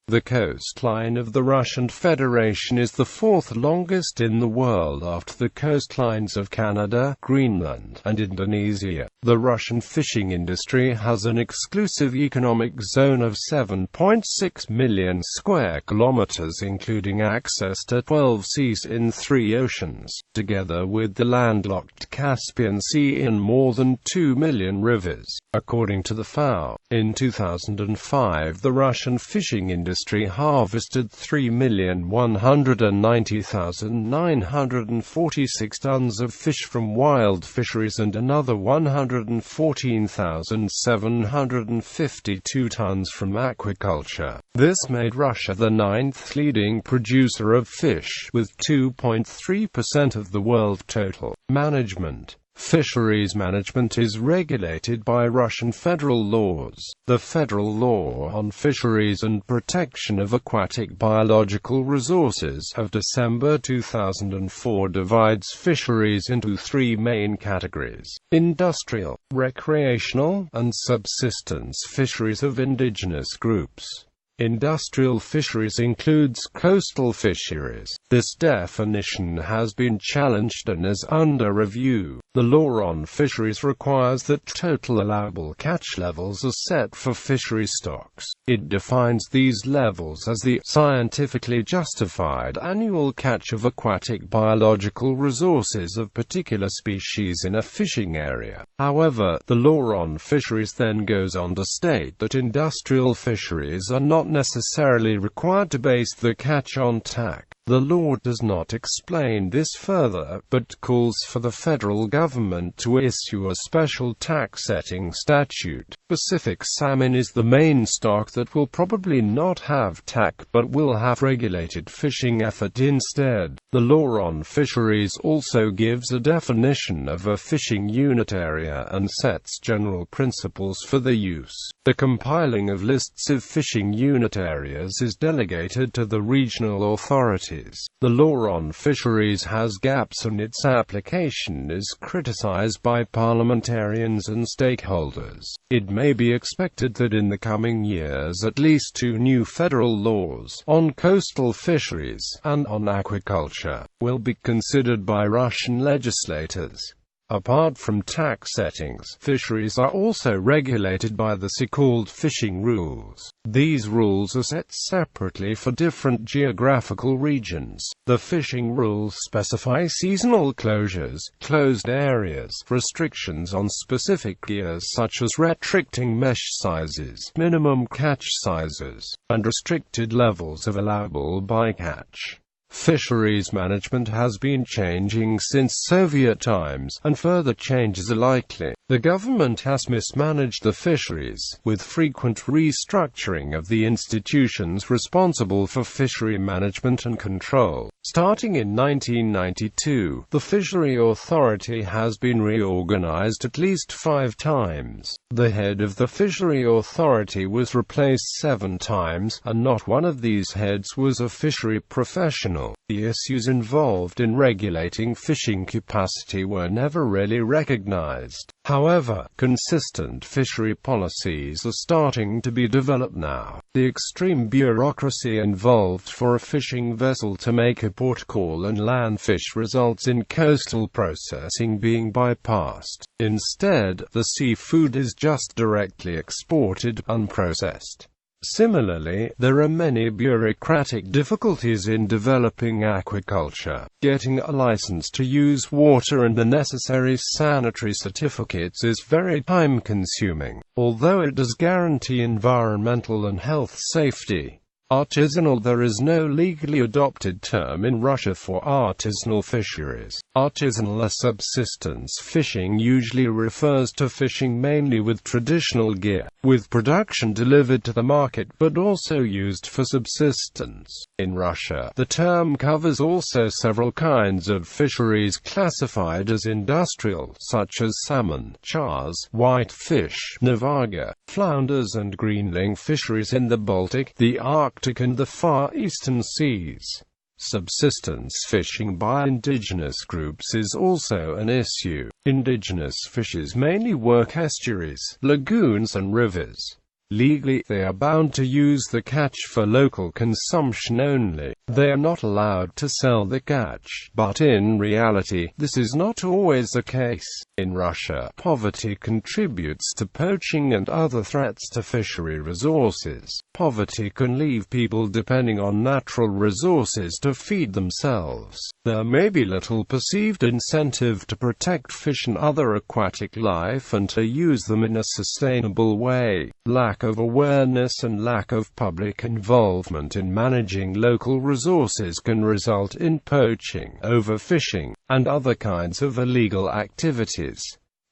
The coastline of the Russian Federation is the fourth longest in the world after the coastlines of Canada, Greenland, and Indonesia. The Russian fishing industry has an exclusive economic zone of 7.6 million square kilometers, including access to 12 seas in 3 oceans, together with the landlocked Caspian Sea and more than 2 million rivers. According to the FAO, in 2005 the Russian fishing industry harvested 3,190,946 tons of fish from wild fisheries and another 114,752 tons from aquaculture. This made Russia the 9th leading producer of fish, with 2.3% of the world total. Management. Fisheries management is regulated by Russian federal laws. The Federal Law on Fisheries and Protection of Aquatic Biological Resources of December 2004 divides fisheries into 3 main categories: industrial, recreational, and subsistence fisheries of indigenous groups. Industrial fisheries includes coastal fisheries. This definition has been challenged and is under review. The law on fisheries requires that total allowable catch levels are set for fishery stocks. It defines these levels as the scientifically justified annual catch of aquatic biological resources of particular species in a fishing area. However, the law on fisheries then goes on to state that industrial fisheries are not necessarily required to base the catch on TAC. The law does not explain this further, but calls for the federal government to issue a special tax-setting statute. Pacific salmon is the main stock that will probably not have TAC but will have regulated fishing effort instead. The law on fisheries also gives a definition of a fishing unit area and sets general principles for their use. The compiling of lists of fishing unit areas is delegated to the regional authorities. The law on fisheries has gaps and its application is criticized by parliamentarians and stakeholders. It may be expected that in the coming years at least 2 new federal laws, on coastal fisheries, and on aquaculture, will be considered by Russian legislators. Apart from tax settings, fisheries are also regulated by the so-called fishing rules. These rules are set separately for different geographical regions. The fishing rules specify seasonal closures, closed areas, restrictions on specific gears such as restricting mesh sizes, minimum catch sizes, and restricted levels of allowable bycatch. Fisheries management has been changing since Soviet times, and further changes are likely. The government has mismanaged the fisheries, with frequent restructuring of the institutions responsible for fishery management and control. Starting in 1992, the Fishery Authority has been reorganized at least 5 times. The head of the Fishery Authority was replaced 7 times, and not one of these heads was a fishery professional. The issues involved in regulating fishing capacity were never really recognized. However, consistent fishery policies are starting to be developed now. The extreme bureaucracy involved for a fishing vessel to make a port call and land fish results in coastal processing being bypassed. Instead, the seafood is just directly exported, unprocessed. Similarly, there are many bureaucratic difficulties in developing aquaculture. Getting a license to use water and the necessary sanitary certificates is very time-consuming, although it does guarantee environmental and health safety. Artisanal. There is no legally adopted term in Russia for artisanal fisheries. Artisanal or subsistence fishing usually refers to fishing mainly with traditional gear, with production delivered to the market but also used for subsistence. In Russia, the term covers also several kinds of fisheries classified as industrial, such as salmon, chars, whitefish, navaga, flounders and greenling fisheries in the Baltic, the Arctic and the Far Eastern Seas. Subsistence fishing by indigenous groups is also an issue. Indigenous fishes mainly work estuaries, lagoons and rivers. Legally, they are bound to use the catch for local consumption only. They are not allowed to sell the catch. But in reality, this is not always the case. In Russia, poverty contributes to poaching and other threats to fishery resources. Poverty can leave people depending on natural resources to feed themselves. There may be little perceived incentive to protect fish and other aquatic life and to use them in a sustainable way. Lack of awareness and lack of public involvement in managing local resources can result in poaching, overfishing, and other kinds of illegal activities.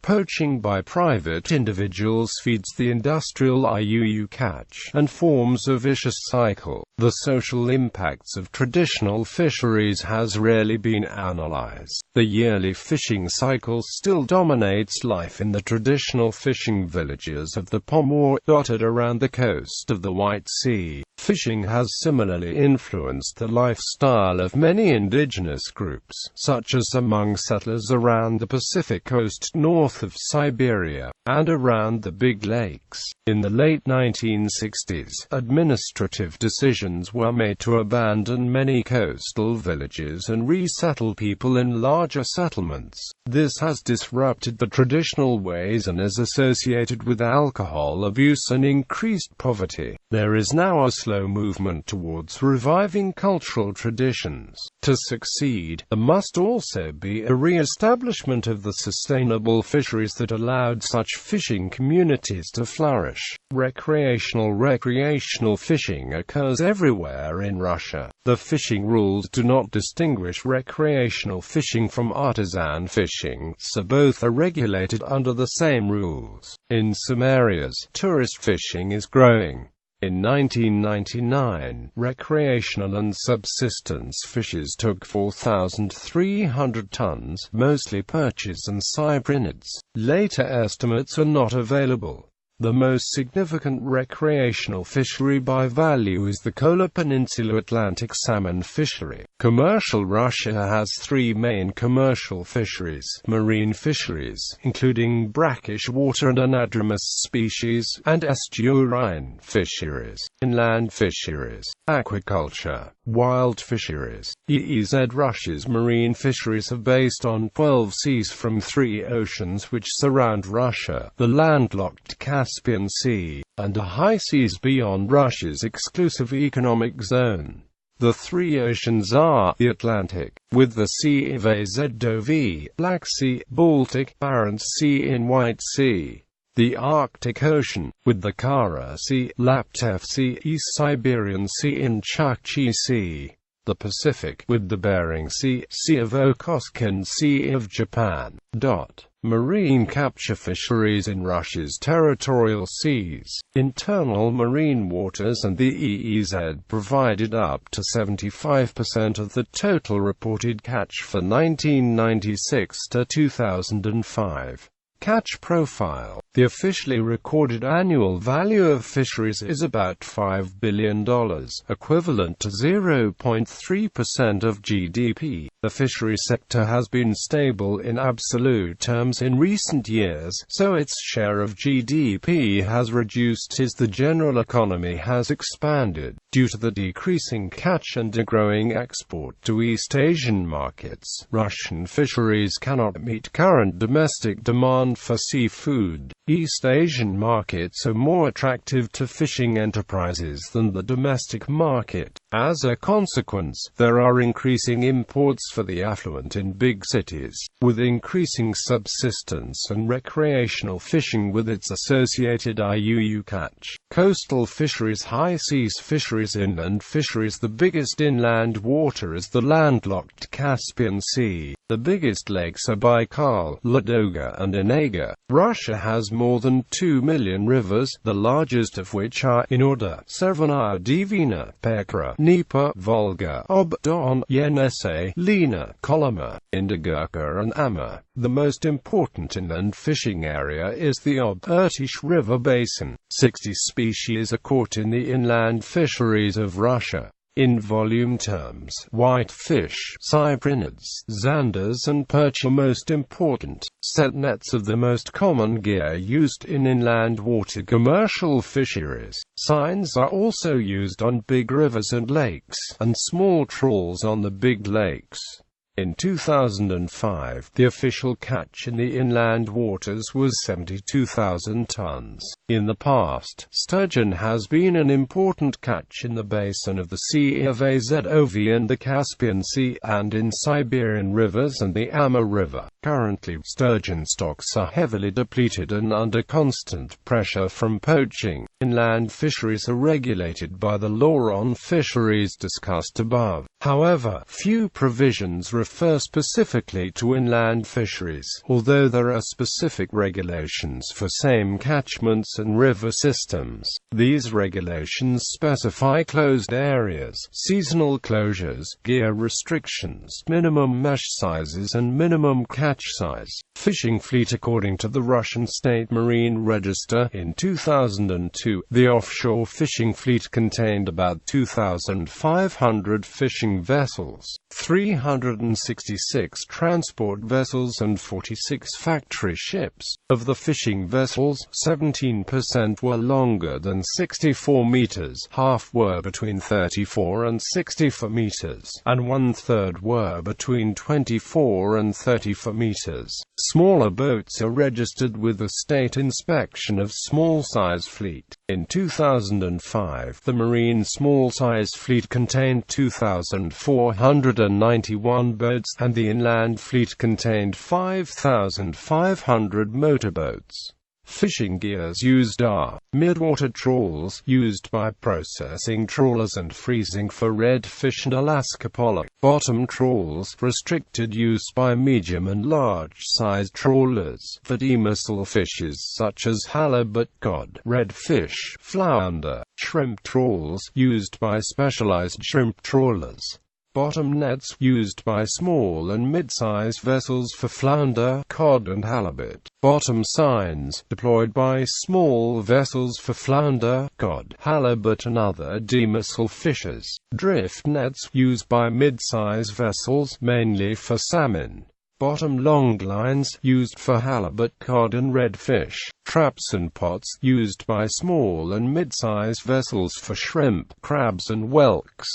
Poaching by private individuals feeds the industrial IUU catch and forms a vicious cycle. The social impacts of traditional fisheries has rarely been analyzed. The yearly fishing cycle still dominates life in the traditional fishing villages of the Pomor, dotted around the coast of the White Sea. Fishing has similarly influenced the lifestyle of many indigenous groups, such as among settlers around the Pacific coast north of Siberia, and around the Big Lakes. In the late 1960s, administrative decisions were made to abandon many coastal villages and resettle people in larger settlements. This has disrupted the traditional ways and is associated with alcohol abuse and increased poverty. There is now a slow movement towards reviving cultural traditions. To succeed, there must also be a re-establishment of the sustainable fisheries that allowed such fishing communities to flourish. Recreational fishing occurs everywhere in Russia. The fishing rules do not distinguish recreational fishing from artisan fishing, so both are regulated under the same rules. In some areas, tourist fishing is growing. In 1999, recreational and subsistence fishes took 4,300 tons, mostly perches and cyprinids. Later estimates are not available. The most significant recreational fishery by value is the Kola Peninsula Atlantic salmon fishery. Commercial Russia has three main commercial fisheries: marine fisheries, including brackish water and anadromous species, and estuarine fisheries, inland fisheries, aquaculture, wild fisheries. Russia's marine fisheries are based on 12 seas from 3 oceans which surround Russia: the landlocked Caspian Sea, and the high seas beyond Russia's exclusive economic zone. The 3 oceans are the Atlantic, with the Sea of Azov, Black Sea, Baltic, Barents Sea and White Sea; the Arctic Ocean, with the Kara Sea, Laptev Sea, East Siberian Sea and Chukchi Sea; the Pacific, with the Bering Sea, Sea of Okhotsk and Sea of Japan. Marine capture fisheries in Russia's territorial seas, internal marine waters and the EEZ provided up to 75% of the total reported catch for 1996 to 2005. Catch profile. The officially recorded annual value of fisheries is about $5 billion, equivalent to 0.3% of GDP. The fishery sector has been stable in absolute terms in recent years, so its share of GDP has reduced as the general economy has expanded. Due to the decreasing catch and a growing export to East Asian markets, Russian fisheries cannot meet current domestic demand for seafood. East Asian markets are more attractive to fishing enterprises than the domestic market. As a consequence, there are increasing imports for the affluent in big cities, with increasing subsistence and recreational fishing with its associated IUU catch. Coastal fisheries, high seas fisheries, inland fisheries. The biggest inland water is the landlocked Caspian Sea. The biggest lakes are Baikal, Ladoga and Onega. Russia has more than 2 million rivers, the largest of which are, in order, Severna, Dvina, Pekra, Dnieper, Volga, Ob, Don, Yenisei, Lena, Kolyma, Indigirka and Amur. The most important inland fishing area is the Ob-Irtysh River basin. 60 species are caught in the inland fisheries of Russia. In volume terms, whitefish, cyprinids, zanders and perch are most important. Set nets are the most common gear used in inland water commercial fisheries. Seines are also used on big rivers and lakes, and small trawls on the big lakes. In 2005, the official catch in the inland waters was 72,000 tons. In the past, sturgeon has been an important catch in the basin of the Sea of Azov and the Caspian Sea, and in Siberian rivers and the Amur River. Currently, sturgeon stocks are heavily depleted and under constant pressure from poaching. Inland fisheries are regulated by the law on fisheries discussed above. However, few provisions refer specifically to inland fisheries, although there are specific regulations for same catchments and river systems. These regulations specify closed areas, seasonal closures, gear restrictions, minimum mesh sizes and minimum catch size. Fishing fleet. According to the Russian State Marine Register, in 2002, the offshore fishing fleet contained about 2,500 fishing vessels, 366 transport vessels and 46 factory ships. Of the fishing vessels, 17% were longer than 64 meters, half were between 34 and 64 meters, and one-third were between 24 and 34 meters. Smaller boats are registered with the State Inspection of Small-Size Fleet. In 2005, the Marine Small-Size Fleet contained 2,491 boats, and the Inland Fleet contained 5,500 motorboats. Fishing gears used are midwater trawls, used by processing trawlers and freezing for redfish and Alaska pollock. Bottom trawls, restricted use by medium and large-sized trawlers for demersal fishes such as halibut, cod, redfish, flounder. Shrimp trawls, used by specialized shrimp trawlers. Bottom nets, used by small and mid-size vessels for flounder, cod and halibut. Bottom signs, deployed by small vessels for flounder, cod, halibut and other demersal fishes. Drift nets, used by mid-size vessels, mainly for salmon. Bottom long lines, used for halibut, cod and redfish. Traps and pots, used by small and mid-size vessels for shrimp, crabs and whelks.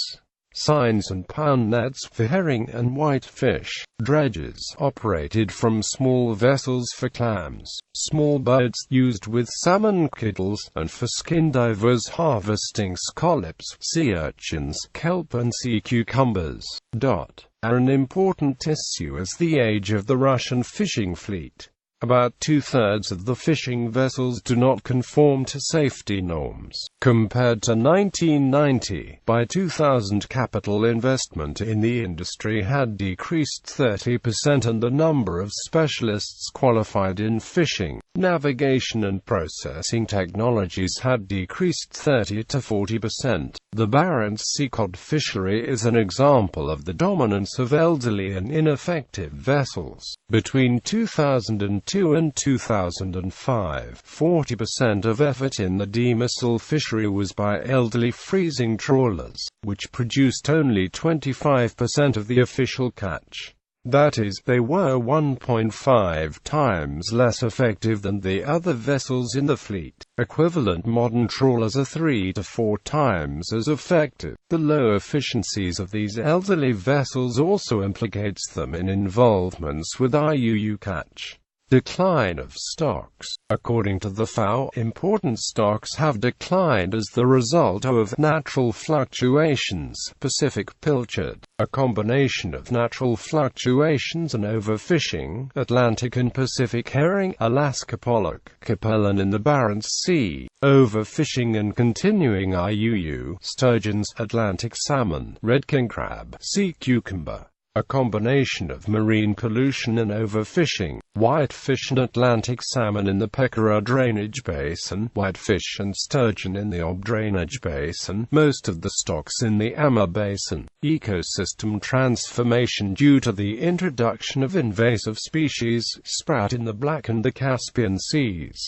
Seines and pound nets for herring and whitefish. Dredges, operated from small vessels for clams. Small boats, used with salmon kittles, and for skin divers harvesting scallops, sea urchins, kelp and sea cucumbers. Are an important issue as the age of the Russian fishing fleet. About two-thirds of the fishing vessels do not conform to safety norms. Compared to 1990, by 2000 capital investment in the industry had decreased 30% and the number of specialists qualified in fishing, navigation and processing technologies had decreased 30 to 40%. The Barents Sea cod fishery is an example of the dominance of elderly and ineffective vessels. Between 2002 and 2005, 40% of effort in the demersal fishery was by elderly freezing trawlers, which produced only 25% of the official catch. That is, they were 1.5 times less effective than the other vessels in the fleet. Equivalent modern trawlers are 3 to 4 times as effective. The low efficiencies of these elderly vessels also implicates them in involvements with IUU catch. Decline of stocks. According to the FAO, important stocks have declined as the result of natural fluctuations. Pacific pilchard, a combination of natural fluctuations and overfishing. Atlantic and Pacific herring, Alaska pollock, capellan in the Barents Sea, overfishing and continuing IUU. Sturgeons, Atlantic salmon, red king crab, sea cucumber. A combination of marine pollution and overfishing. Whitefish and Atlantic salmon in the Pechera drainage basin, whitefish and sturgeon in the Ob drainage basin, most of the stocks in the Amur basin. Ecosystem transformation due to the introduction of invasive species, sprout in the Black and the Caspian Seas.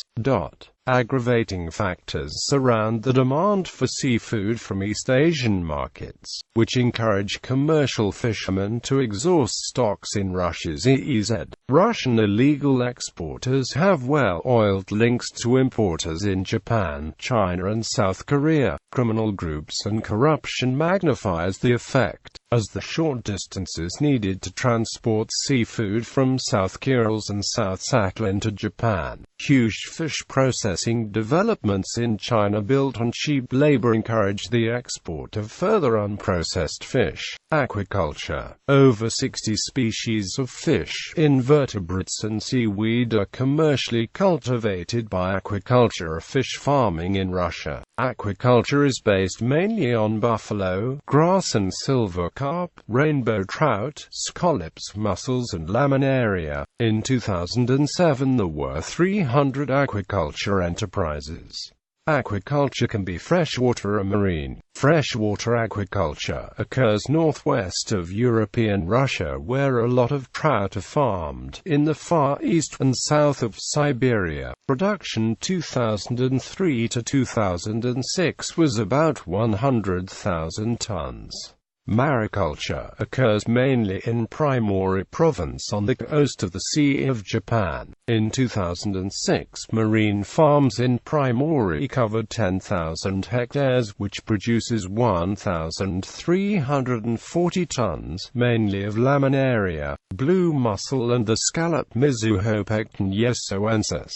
Aggravating factors surround the demand for seafood from East Asian markets, which encourage commercial fishermen to exhaust stocks in Russia's EEZ. Russian illegal exporters have well-oiled links to importers in Japan, China and South Korea. Criminal groups and corruption magnifies the effect, as the short distances needed to transport seafood from South Kurils and South Sakhalin to Japan. Huge fish processing developments in China built on cheap labor encourage the export of further unprocessed fish. Aquaculture. Over 60 species of fish, invertebrates and seaweed are commercially cultivated by aquaculture or fish farming in Russia. Aquaculture is based mainly on buffalo, grass and silver carp, rainbow trout, scallops, mussels and laminaria. In 2007 there were 300 aquaculture enterprises. Aquaculture can be freshwater or marine. Freshwater aquaculture occurs northwest of European Russia, where a lot of trout are farmed, in the Far East and south of Siberia. Production 2003 to 2006 was about 100,000 tons. Mariculture occurs mainly in Primorye Province on the coast of the Sea of Japan. In 2006, marine farms in Primorye covered 10,000 hectares, which produces 1,340 tons, mainly of laminaria, blue mussel and the scallop Mizuhopecten yesoensis.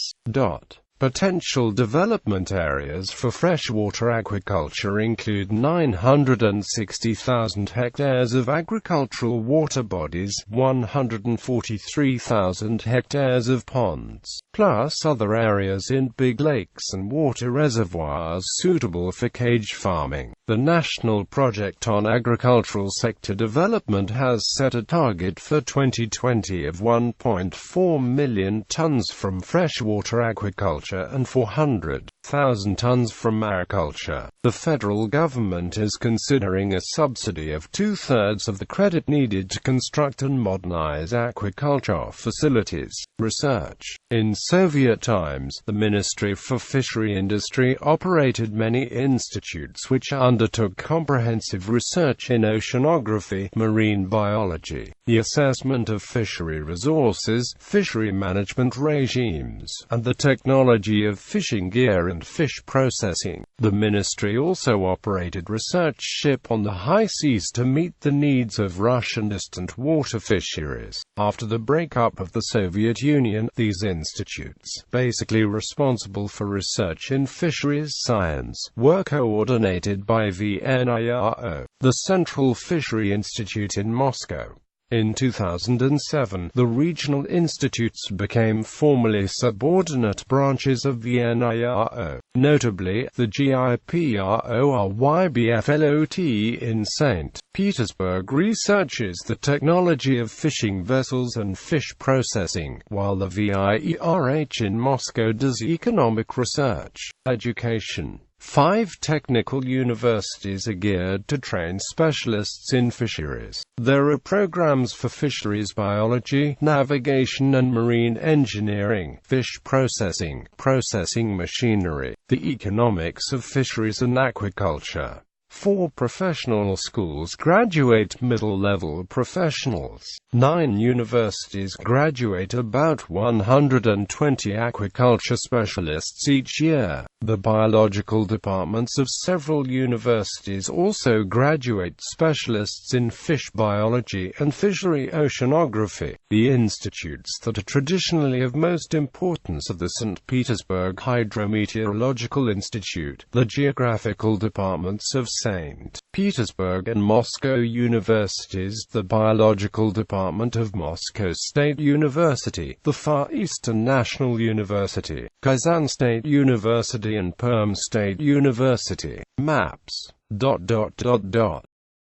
Potential development areas for freshwater aquaculture include 960,000 hectares of agricultural water bodies, 143,000 hectares of ponds, plus other areas in big lakes and water reservoirs suitable for cage farming. The National Project on Agricultural Sector Development has set a target for 2020 of 1.4 million tons from freshwater aquaculture and 400,000 tons from mariculture. The federal government is considering a subsidy of two-thirds of the credit needed to construct and modernize aquaculture facilities. Research. In Soviet times, the Ministry for Fishery Industry operated many institutes which undertook comprehensive research in oceanography, marine biology, the assessment of fishery resources, fishery management regimes, and the technology of fishing gear and fish processing. The ministry also operated research ship on the high seas to meet the needs of Russian distant water fisheries. After the breakup of the Soviet Union, these institutes, basically responsible for research in fisheries science, were coordinated by VNIRO, the Central Fishery Institute in Moscow. In 2007, the regional institutes became formally subordinate branches of VNIRO. Notably, the GIPRORYBFLOT in St. Petersburg researches the technology of fishing vessels and fish processing, while the VIERH in Moscow does economic research. Education. 5 technical universities are geared to train specialists in fisheries. There are programs for fisheries biology, navigation and marine engineering, fish processing, processing machinery, the economics of fisheries and aquaculture. 4 professional schools graduate middle-level professionals. 9 universities graduate about 120 aquaculture specialists each year. The biological departments of several universities also graduate specialists in fish biology and fishery oceanography. The institutes that are traditionally of most importance are the St. Petersburg Hydrometeorological Institute, the geographical departments of St. Petersburg and Moscow universities, the biological department of Moscow State University, the Far Eastern National University, Kazan State University and Perm State University. Maps.